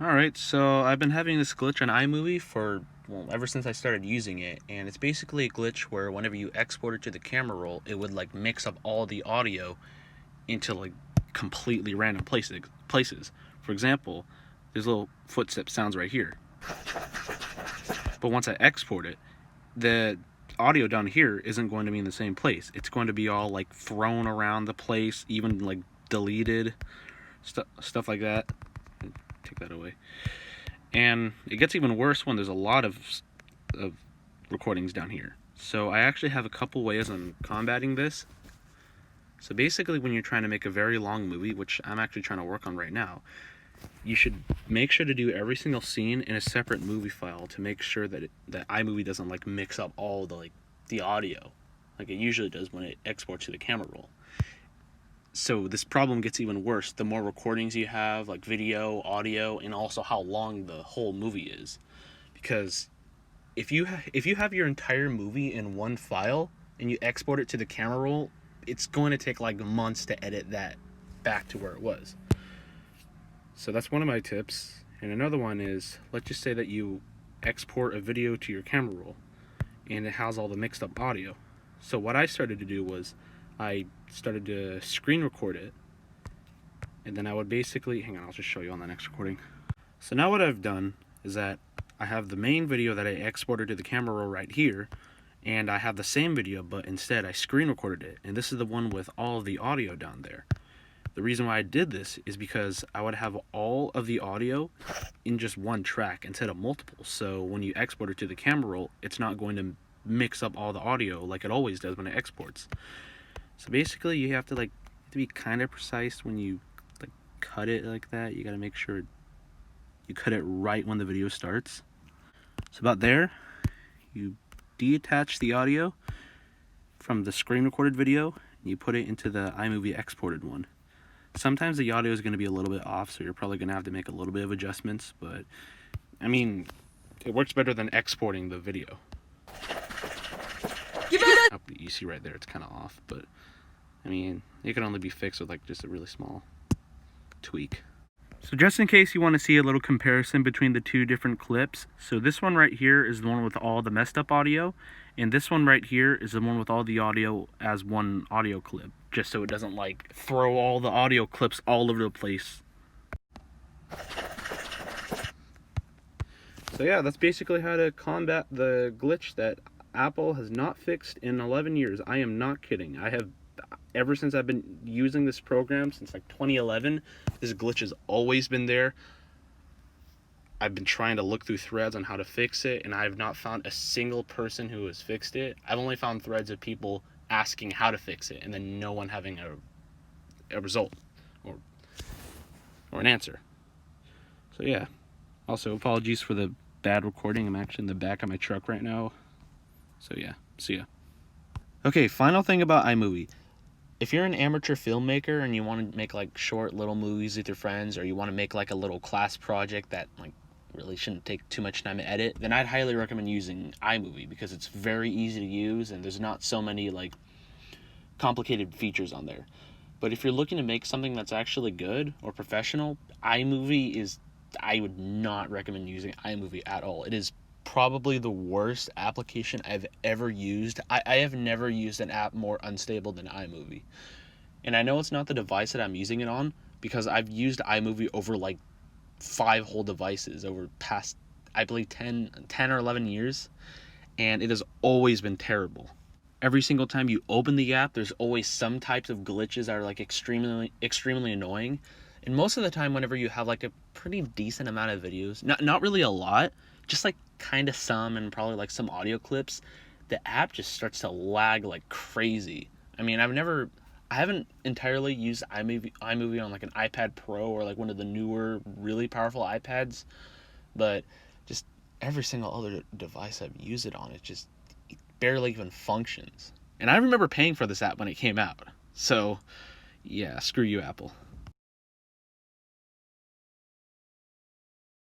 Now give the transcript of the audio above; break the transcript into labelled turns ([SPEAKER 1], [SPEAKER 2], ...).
[SPEAKER 1] Alright, so I've been having this glitch on iMovie for, well, ever since I started using it, and it's basically a glitch where whenever you export it to the camera roll, it would like mix up all the audio into like completely random places. For example, there's little footstep sounds right here. But once I export it, the audio down here isn't going to be in the same place. It's going to be all like thrown around the place, even like deleted, stuff like that. Take that away. And it gets even worse when there's a lot of recordings down here. So I actually have a couple ways on combating this. So basically, when you're trying to make a very long movie, which I'm actually trying to work on right now, you should make sure to do every single scene in a separate movie file to make sure that that iMovie doesn't like mix up all the audio like it usually does when it exports to the camera roll. So this problem gets even worse the more recordings you have, like video, audio, and also how long the whole movie is. Because if you have your entire movie in one file and you export it to the camera roll, it's going to take like months to edit that back to where it was. So that's one of my tips. And another one is, let's just say that you export a video to your camera roll and it has all the mixed up audio. So what I started to do was I started to screen record it, and then I would basically, hang on, I'll just show you on the next recording. So now what I've done is that I have the main video that I exported to the camera roll right here, and I have the same video, but instead I screen recorded it, and this is the one with all of the audio down there. The reason why I did this is because I would have all of the audio in just one track instead of multiple. So when you export it to the camera roll, it's not going to mix up all the audio like it always does when it exports. So basically, you have to be kind of precise when you like cut it like that. You got to make sure you cut it right when the video starts. So about there, you detach the audio from the screen recorded video and you put it into the iMovie exported one. Sometimes the audio is going to be a little bit off, so you're probably going to have to make a little bit of adjustments, but I mean, it works better than exporting the video. You see right there, it's kind of off, but I mean, it can only be fixed with like just a really small tweak. So just in case you want to see a little comparison between the two different clips, so this one right here is the one with all the messed up audio, and this one right here is the one with all the audio as one audio clip, just so it doesn't like throw all the audio clips all over the place. So yeah, that's basically how to combat the glitch that Apple has not fixed in 11 years. I am not kidding. Ever since I've been using this program, since like 2011, this glitch has always been there. I've been trying to look through threads on how to fix it, and I have not found a single person who has fixed it. I've only found threads of people asking how to fix it, and then no one having a result or an answer. So yeah. Also, apologies for the bad recording. I'm actually in the back of my truck right now. So yeah, see ya. Okay, final thing about iMovie. If you're an amateur filmmaker and you want to make like short little movies with your friends, or you want to make like a little class project that like really shouldn't take too much time to edit, then I'd highly recommend using iMovie because it's very easy to use and there's not so many like complicated features on there. But if you're looking to make something that's actually good or professional, I would not recommend using iMovie at all. It is probably the worst application I've ever used. I have never used an app more unstable than iMovie. And I know it's not the device that I'm using it on, because I've used iMovie over like 5 whole devices over past, I believe, 10 or 11 years, and it has always been terrible. Every single time you open the app, there's always some types of glitches that are like extremely annoying. And most of the time, whenever you have like a pretty decent amount of videos, not really a lot, just like kind of some, and probably like some audio clips, the app just starts to lag like crazy. I mean, I haven't entirely used iMovie on like an iPad Pro or like one of the newer, really powerful iPads, but just every single other device I've used it on, it barely even functions. And I remember paying for this app when it came out. So yeah, screw you, Apple.